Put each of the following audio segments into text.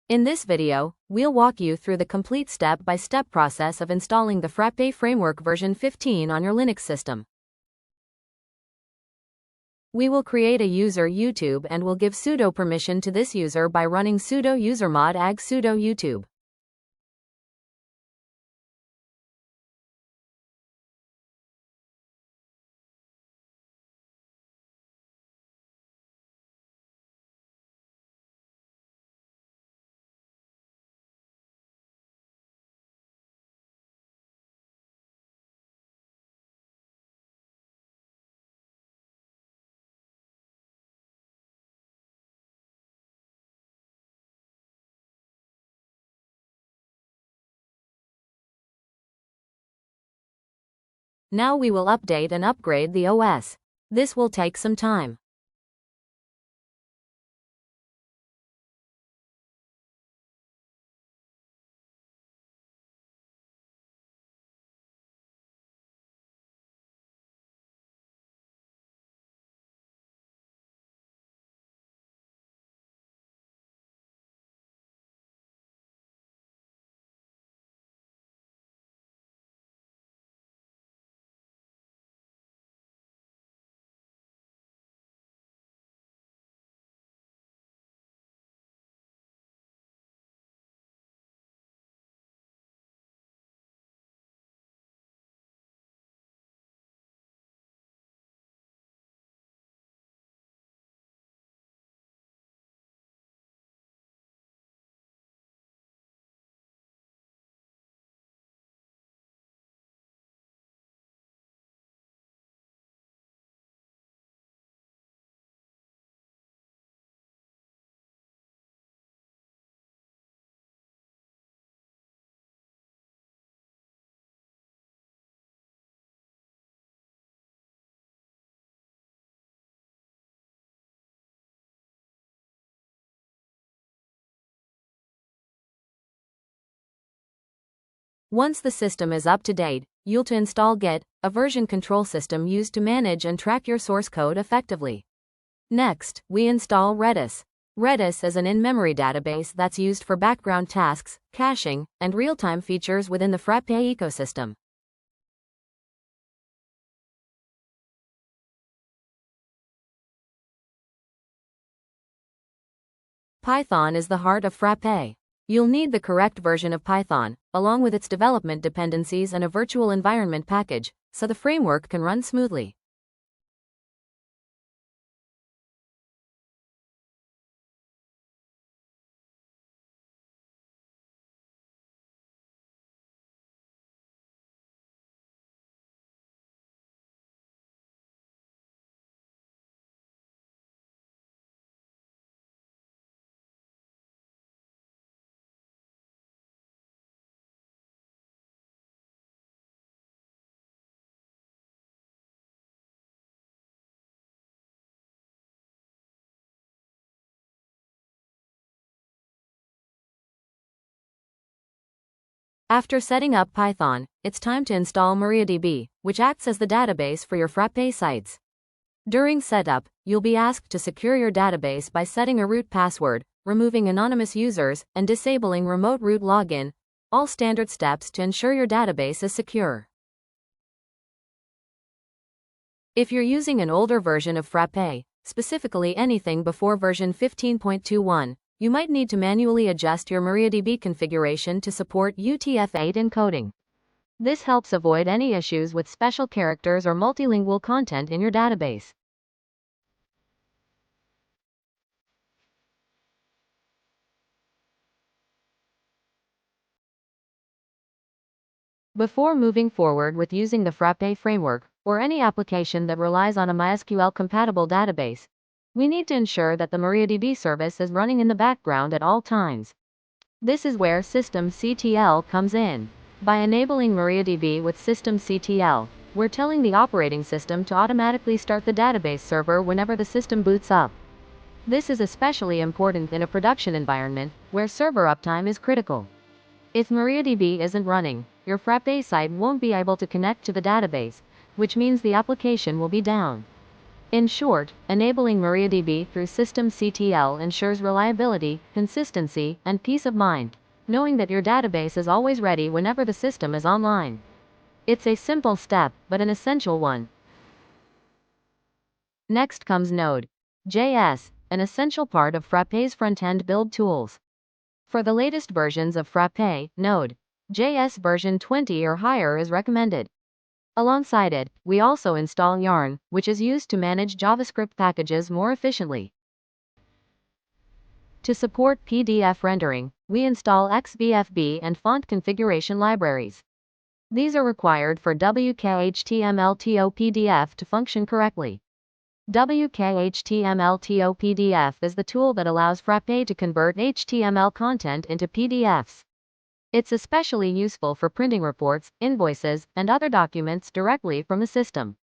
In this video, we'll walk you through the complete step-by-step process of installing the Frappe Framework version 15 on your Linux system. We will create a user YouTube and will give sudo permission to this user by running sudo usermod ag sudo YouTube. Now we will update and upgrade the OS. This will take some time. Once the system is up to date, you'll to install Git, a version control system used to manage and track your source code effectively. Next, we install Redis. Redis is an in-memory database that's used for background tasks, caching, and real-time features within the Frappe ecosystem. Python is the heart of Frappe. You'll need the correct version of Python, along with its development dependencies and a virtual environment package, so the framework can run smoothly. After setting up Python, it's time to install MariaDB, which acts as the database for your Frappe sites. During setup, you'll be asked to secure your database by setting a root password, removing anonymous users, and disabling remote root login, all standard steps to ensure your database is secure. If you're using an older version of Frappe, specifically anything before version 15.21, you might need to manually adjust your MariaDB configuration to support UTF-8 encoding. This helps avoid any issues with special characters or multilingual content in your database. Before moving forward with using the Frappe framework, or any application that relies on a MySQL-compatible database, we need to ensure that the MariaDB service is running in the background at all times. This is where systemctl comes in. By enabling MariaDB with systemctl, we're telling the operating system to automatically start the database server whenever the system boots up. This is especially important in a production environment, where server uptime is critical. If MariaDB isn't running, your Frappe site won't be able to connect to the database, which means the application will be down. In short, enabling MariaDB through systemctl ensures reliability, consistency, and peace of mind, knowing that your database is always ready whenever the system is online. It's a simple step, but an essential one. Next comes Node.js, an essential part of Frappe's front-end build tools. For the latest versions of Frappe, Node.js version 20 or higher is recommended. Alongside it, we also install Yarn, which is used to manage JavaScript packages more efficiently. To support PDF rendering, we install XVFB and font configuration libraries. These are required for WKHTML-TO-PDF to function correctly. WKHTML-TO-PDF is the tool that allows Frappe to convert HTML content into PDFs. It's especially useful for printing reports, invoices, and other documents directly from the system.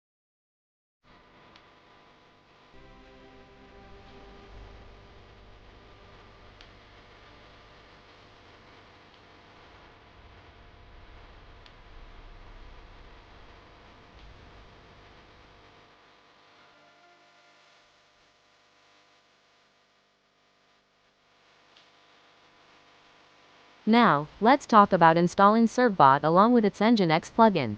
Now, let's talk about installing Certbot along with its Nginx plugin.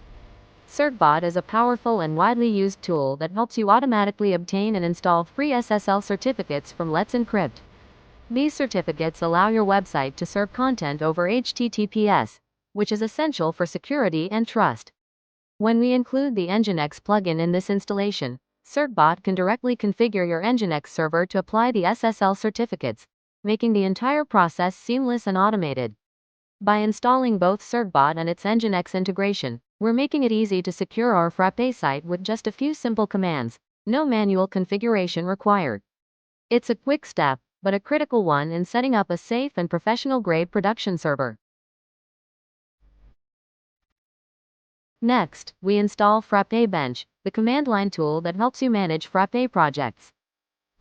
Certbot is a powerful and widely used tool that helps you automatically obtain and install free SSL certificates from Let's Encrypt. These certificates allow your website to serve content over HTTPS, which is essential for security and trust. When we include the Nginx plugin in this installation, Certbot can directly configure your Nginx server to apply the SSL certificates, making the entire process seamless and automated. By installing both Certbot and its Nginx integration, we're making it easy to secure our Frappe site with just a few simple commands, no manual configuration required. It's a quick step, but a critical one in setting up a safe and professional-grade production server. Next, we install Frappe Bench, the command line tool that helps you manage Frappe projects.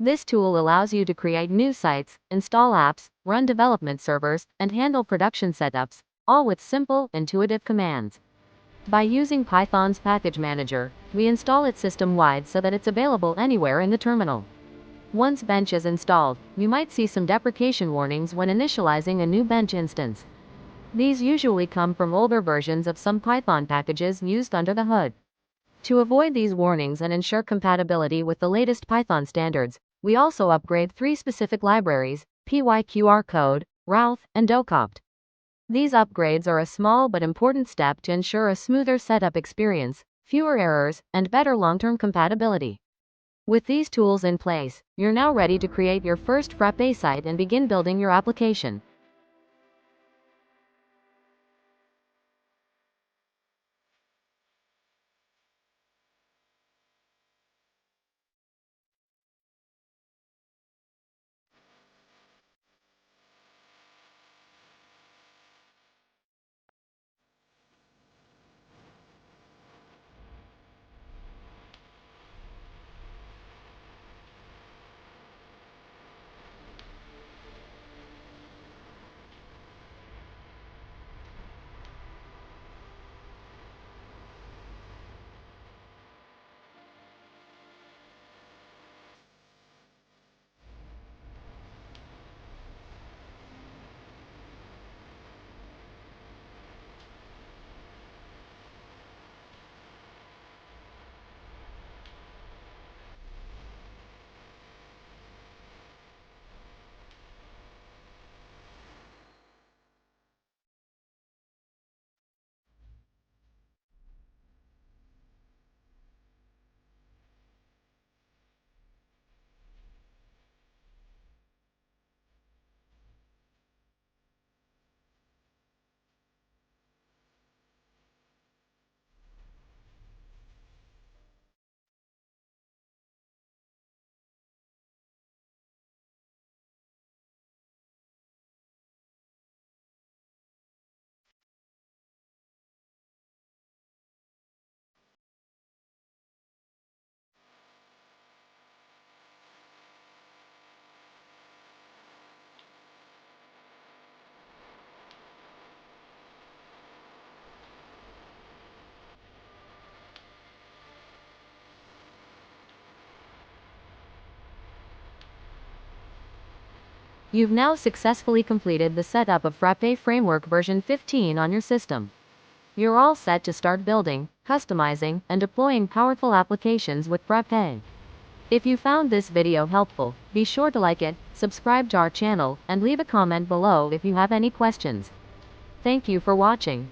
This tool allows you to create new sites, install apps, run development servers, and handle production setups, all with simple, intuitive commands. By using Python's package manager, we install it system-wide so that it's available anywhere in the terminal. Once Bench is installed, you might see some deprecation warnings when initializing a new Bench instance. These usually come from older versions of some Python packages used under the hood. To avoid these warnings and ensure compatibility with the latest Python standards, we also upgrade 3 specific libraries: PyQRCode, Routh, and Docopt. These upgrades are a small but important step to ensure a smoother setup experience, fewer errors, and better long-term compatibility. With these tools in place, you're now ready to create your first Frappe site and begin building your application. You've now successfully completed the setup of Frappe Framework version 15 on your system. You're all set to start building, customizing, and deploying powerful applications with Frappe. If you found this video helpful, be sure to like it, subscribe to our channel, and leave a comment below if you have any questions. Thank you for watching.